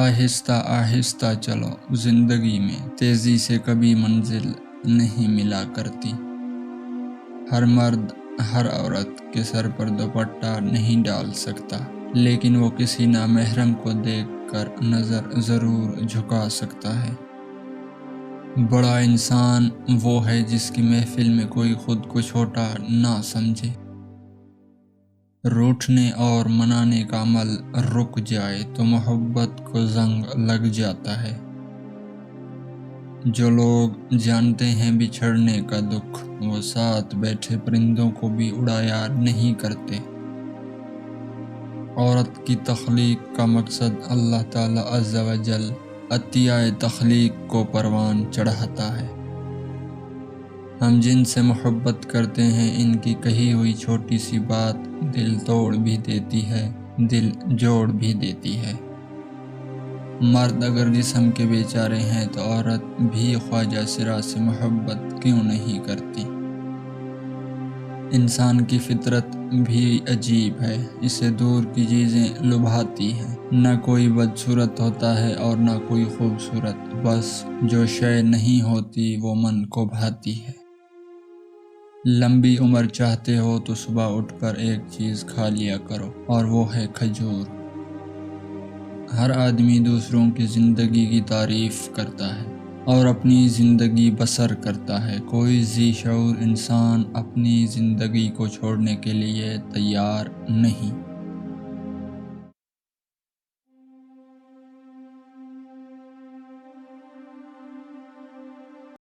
آہستہ آہستہ چلو، زندگی میں تیزی سے کبھی منزل نہیں ملا کرتی۔ ہر مرد ہر عورت کے سر پر دوپٹہ نہیں ڈال سکتا، لیکن وہ کسی نامحرم کو دیکھ کر نظر ضرور جھکا سکتا ہے۔ بڑا انسان وہ ہے جس کی محفل میں کوئی خود کو چھوٹا نہ سمجھے۔ روٹھنے اور منانے کا عمل رک جائے تو محبت کو زنگ لگ جاتا ہے۔ جو لوگ جانتے ہیں بچھڑنے کا دکھ، وہ ساتھ بیٹھے پرندوں کو بھی اڑایا نہیں کرتے۔ عورت کی تخلیق کا مقصد اللہ تعالیٰ عز و جل عطیہ تخلیق کو پروان چڑھاتا ہے۔ ہم جن سے محبت کرتے ہیں، ان کی کہی ہوئی چھوٹی سی بات دل توڑ بھی دیتی ہے، دل جوڑ بھی دیتی ہے۔ مرد اگر جسم کے بیچارے ہیں تو عورت بھی خواجہ سرا سے محبت کیوں نہیں کرتی؟ انسان کی فطرت بھی عجیب ہے، اسے دور کی چیزیں لبھاتی ہیں۔ نہ کوئی بدصورت ہوتا ہے اور نہ کوئی خوبصورت، بس جو شے نہیں ہوتی وہ من کو بھاتی ہے۔ لمبی عمر چاہتے ہو تو صبح اٹھ کر ایک چیز کھا لیا کرو، اور وہ ہے کھجور۔ ہر آدمی دوسروں کی زندگی کی تعریف کرتا ہے اور اپنی زندگی بسر کرتا ہے۔ کوئی ذی شعور انسان اپنی زندگی کو چھوڑنے کے لیے تیار نہیں۔